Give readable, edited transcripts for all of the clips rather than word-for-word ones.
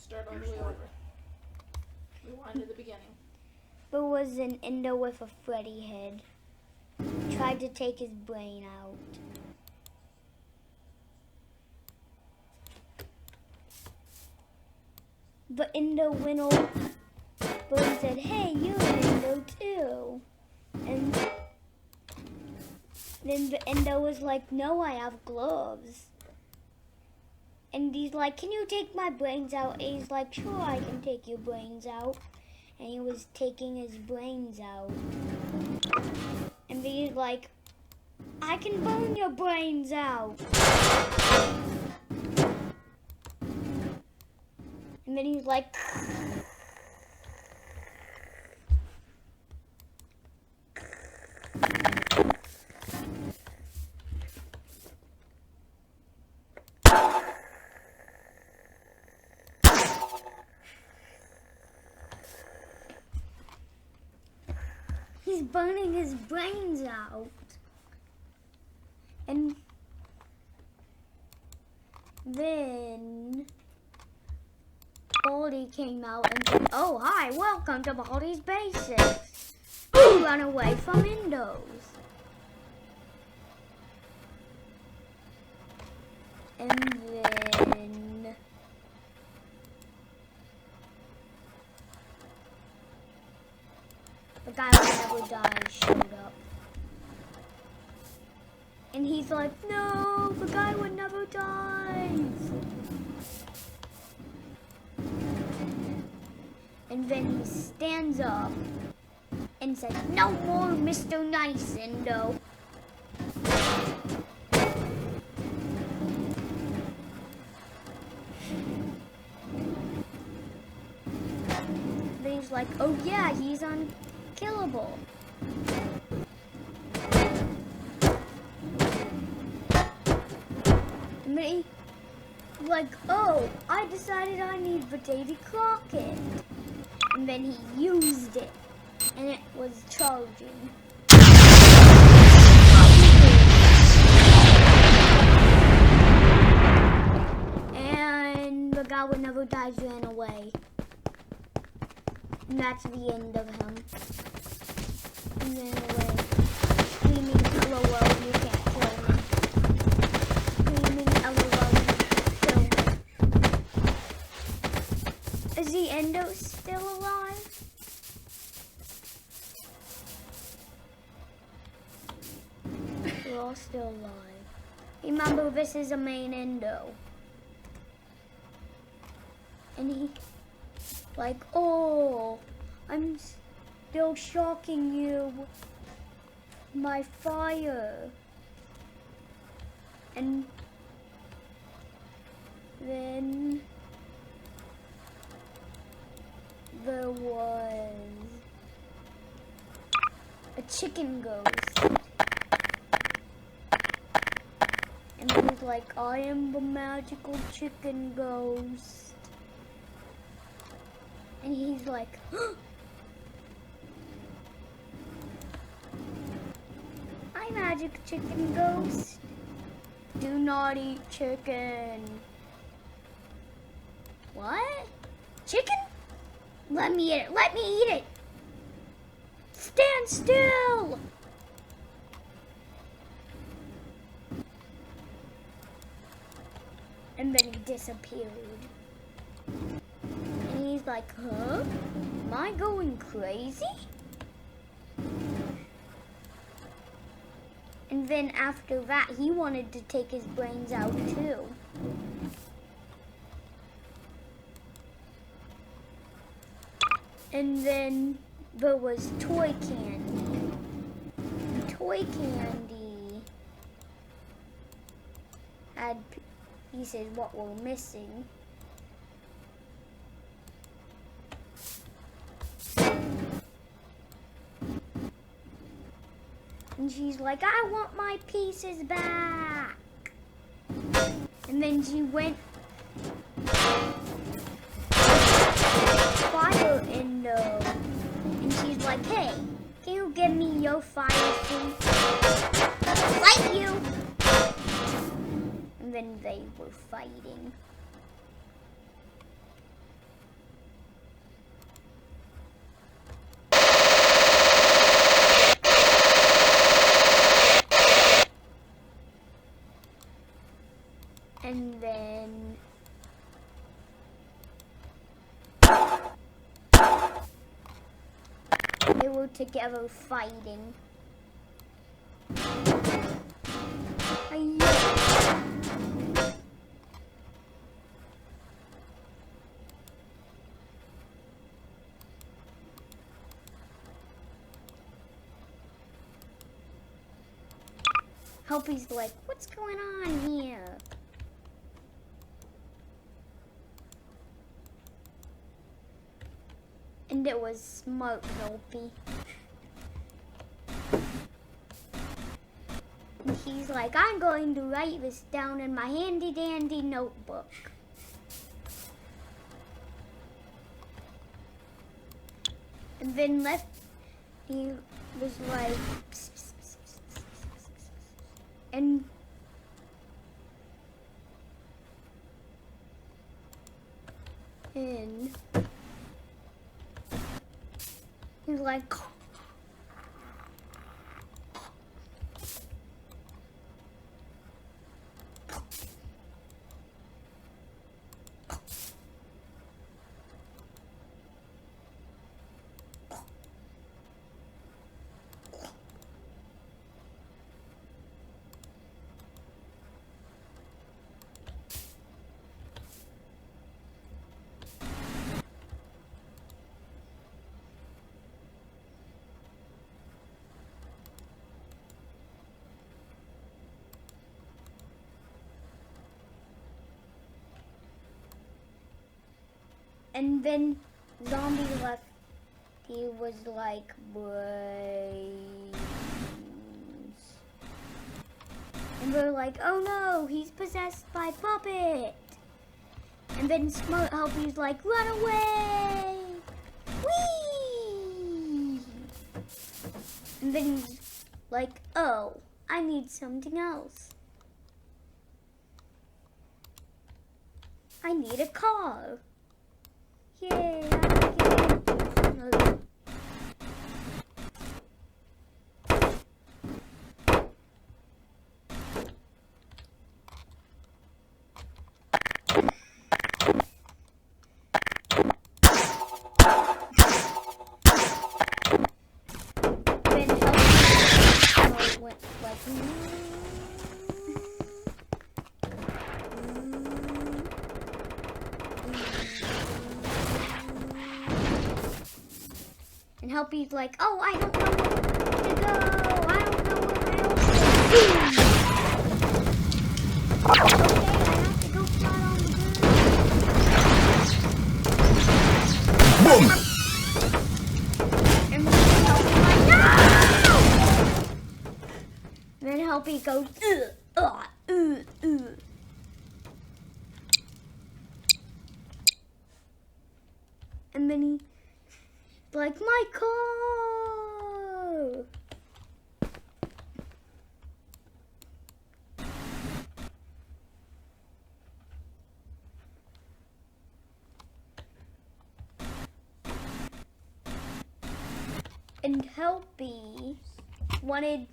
Start all the way over. Rewind to the beginning. There was an Endo with a Freddy head. Tried to take his brain out. The Endo went over and said, "Hey, you're an Endo too." And then the Endo was like, "No, I have gloves." And he's like, "Can you take my brains out?" And he's like, "Sure, I can take your brains out." And he was taking his brains out. And he's like, "I can burn your brains out." And then he's like, he's burning his brains out. And then Baldy came out and said, "Oh, hi, welcome to Baldy's Basics. You run away from Endos." And then the guy who never dies showed up. And he's like, "No, the guy would never dies." And then he stands up and says, "No more Mr. Nice, Endo." Then he's like, "Oh yeah, he's unkillable." And then he's like, "Oh, I decided I need the Davy Crockett." And then he used it, and it was charging. And the guy with never dies ran away. And that's the end of him. He ran away, screaming, "LOL, you can't kill me." Screaming, "LOL, you can't kill me." Is the Endo still alive? We're all still alive. Remember, this is a main Endo. And he, like, "Oh, I'm still shocking you. My fire." And then there was a chicken ghost. And he was like, "I am the magical chicken ghost." And he's like, "Hi, magic chicken ghost. Do not eat chicken." "What? Chicken? Let me eat it. Let me eat it. Stand still." And then he disappeared. And he's like, "Huh? Am I going crazy?" And then after that, he wanted to take his brains out too. And then there was Toy Candy. And Toy Candy had pieces what were missing. And she's like, "I want my pieces back." And then she went fire Endo. And she's like, "Hey, can you give me your fire suit?" "Fight you!" And then they were fighting. And then they were together fighting. Helpy's like, what's going on here? And it was smart Helpy. And he's like, I'm going to write this down in my handy dandy notebook. And then he was like, psst, psst, psst, psst, psst, psst, psst. And he was like, and then Zombie left. He was like, brains. And we're like, oh no, he's possessed by Puppet. And then Smart Helpy's like, run away! Whee! And then he's like, oh, I need something else. I need a car. Yay, I can get it. And Helpy's like, oh, I don't know where to go. I don't know where else to go. Okay, I have to go fly on the ground. Boom! And Helpy's like, no! And then Helpy goes, And then he like, my car! And Helpy wanted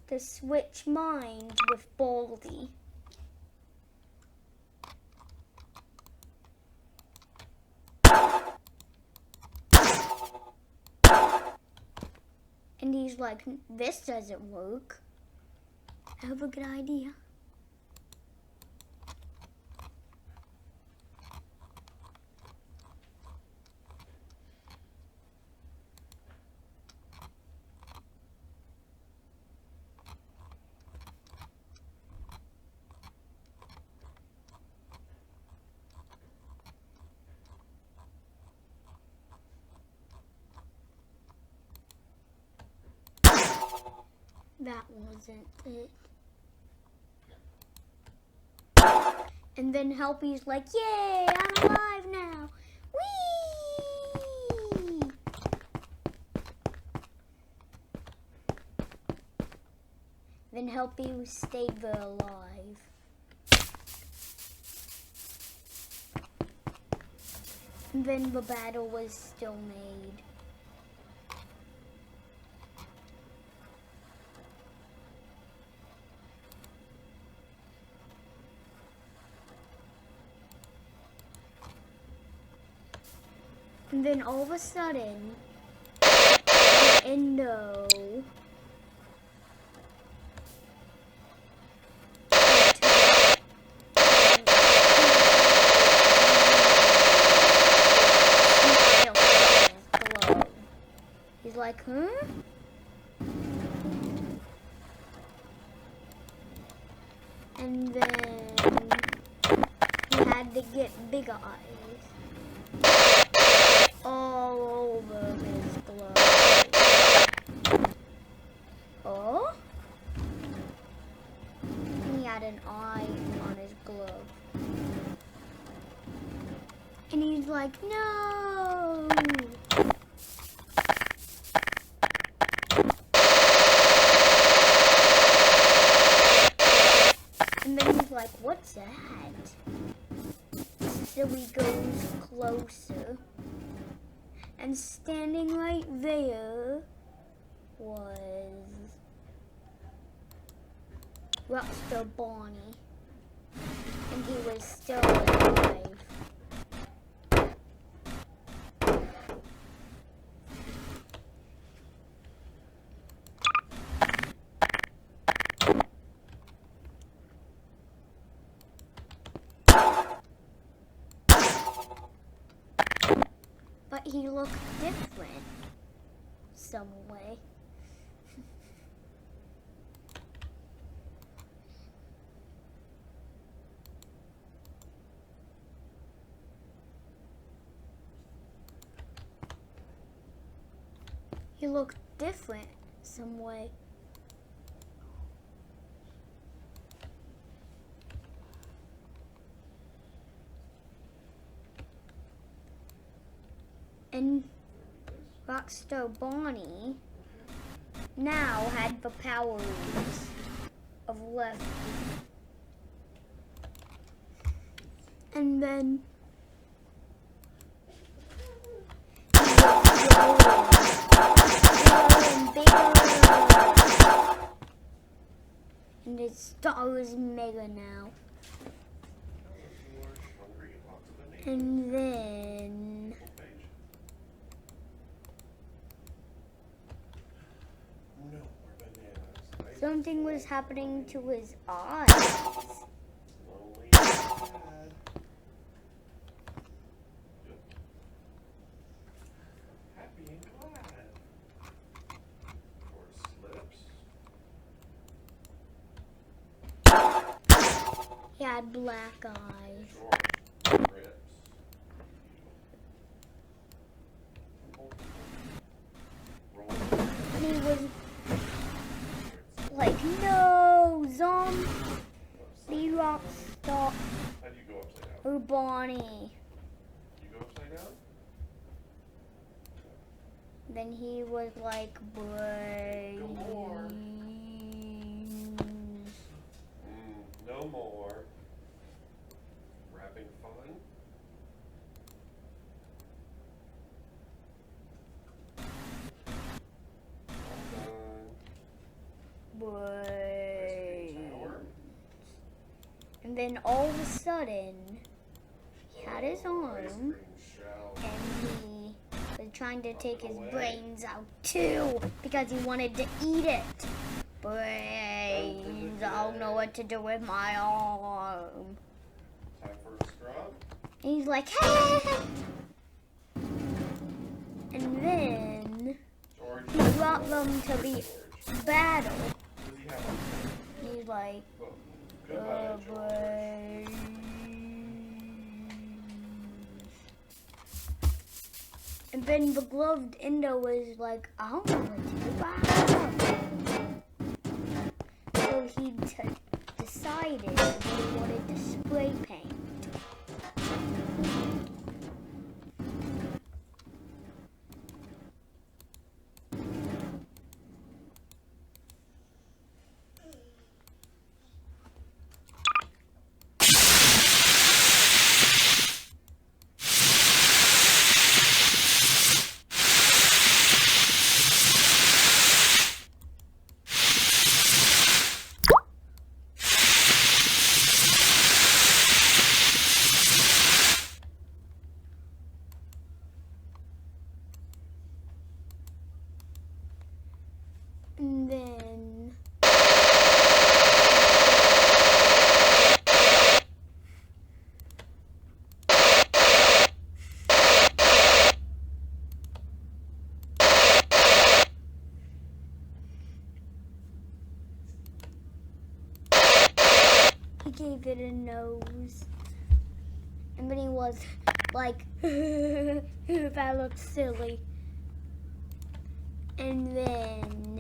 to switch minds with Baldy. And he's like, this doesn't work. I have a good idea. That wasn't it. And then Helpy's like, yay, I'm alive now. Whee! Then Helpy stayed there alive. And then the battle was still made. And then all of a sudden, Endo he's like, huh? And then he had to get bigger eyes all over his glove. Oh? And he had an eye on his glove. And he's like, no! And then he's like, what's that? So he goes closer. And standing right there was Rockstar Bonnie. And he was still alive. But he looked different some way. He looked different some way. And Rockstar Bonnie now had the powers of Lefty. And then and his star is mega now. And then something was happening to his eyes. Happy and glad. Or slips. He had black eyes. Sure. Rips. And he was like, no, zombie Rockstar How do you go upside down? or Bonnie. You go upside down? Then he was like, brains. No more. No more. We're having fun. All done. Brains. Tower. And then all of a sudden, he had his Ice arm cream shell. and he was trying to take his brains out too because he wanted to eat it. Brains, I don't know what to do with my arm. Time for a scrub. And he's like, hey! And then George. he brought them to the battle. Does he have He's like, a goodbye, George. brains. And then the gloved Endo was like, I don't know what to do. So he decided that he wanted to spray paint. give it a nose. And then he was like, that looks silly. And then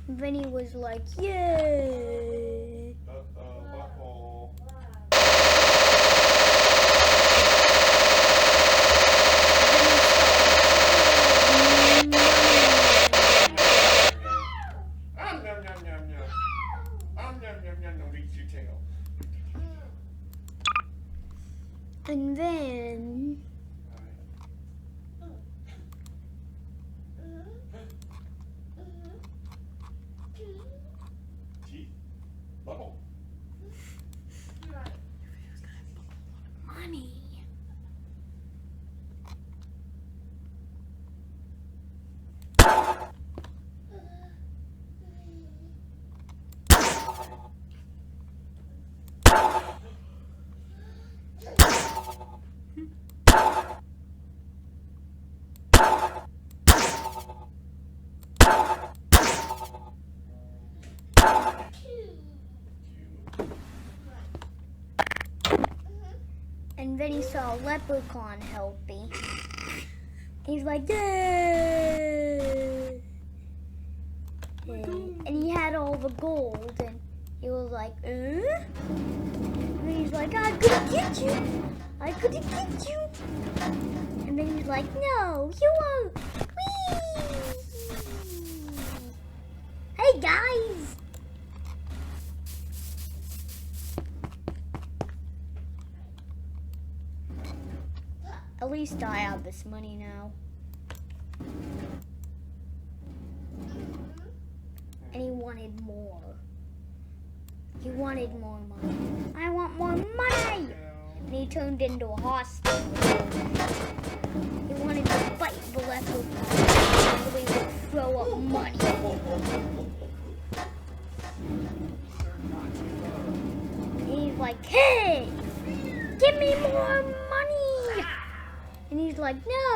Vinny was like, yay! Butthole. Nom nom nom nom. Nom nom nom nom. Beats your tail. And then Teeth. Bubble. money. And then he saw a leprechaun helping. He's like, yay! And he had all the gold, and he was like, And he's like, I could get you! I could get you! And then he's like, no, you won't! Whee! Hey guys! At least I have this money now. And he wanted more. He wanted more money. I want more money! And he turned into a hostage. He wanted to fight the leprechaun so he would throw up money. And he's like, hey! Give me more money! And he's like, no!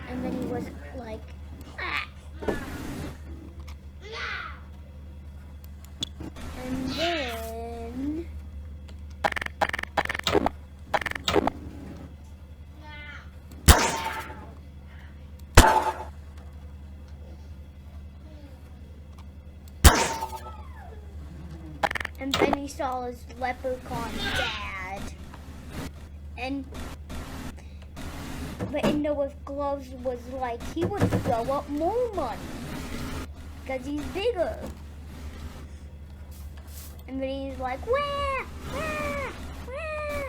And then he was like, ah! And then he saw his leprechaun dad. And the Endo with Gloves was like, he would throw up more money because he's bigger. And then he's like, wah, wah, wah.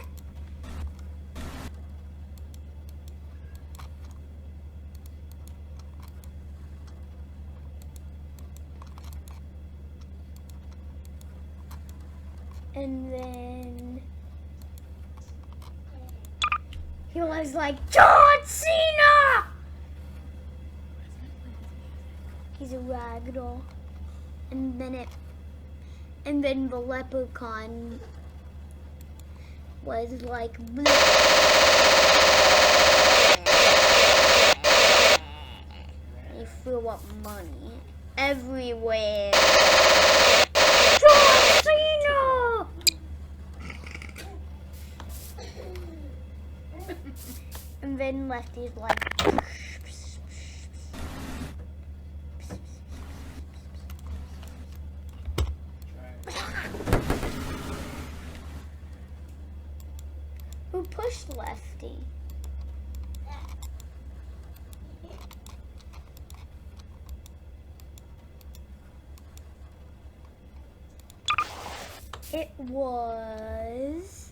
And then he was like, John Cena! He's a ragdoll. And then the leprechaun was like, bleh. He threw up money everywhere. John Cena! And then Lefty's like, who pushed Lefty? It was...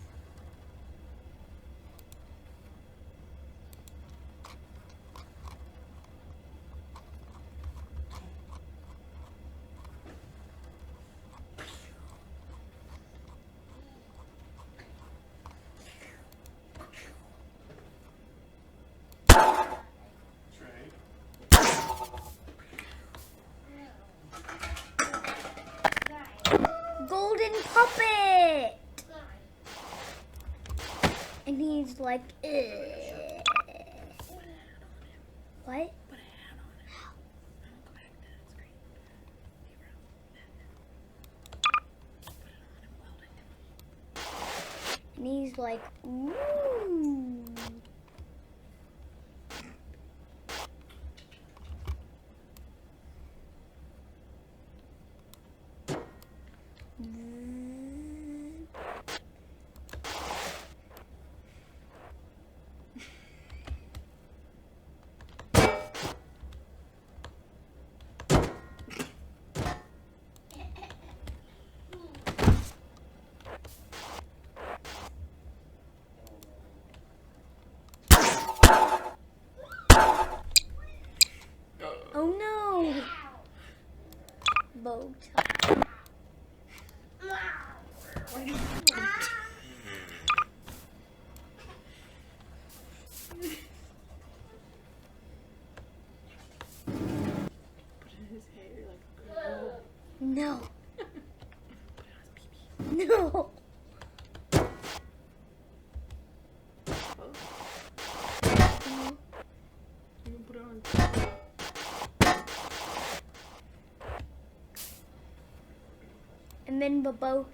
Golden puppet! And he's like, ugh. What? And he's like, ooh. Oh no! Bow tie. No. No. And then the bow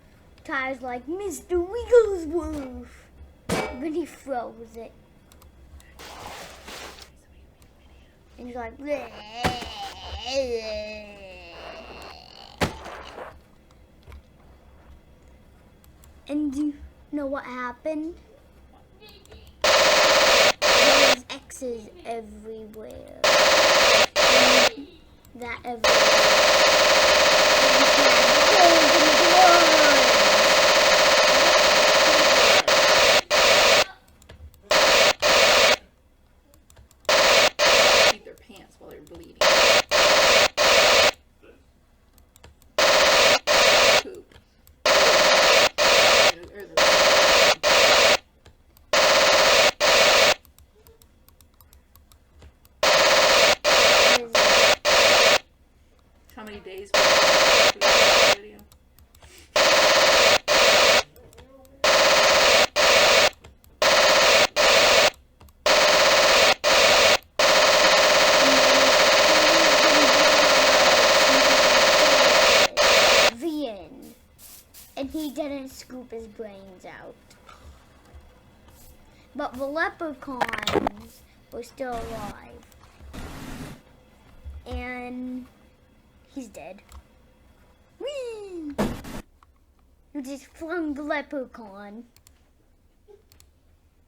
tie's like, Mr. Wigglesworth. Then he throws it. And he's like, bleh. And do you know what happened? There was X's everywhere. And that everywhere. Their pants while they're bleeding. Poop. How many days was the video? The end. And he didn't scoop his brains out. But the leprechauns were still alive. And he's dead. Whee! You just flung the leprechaun.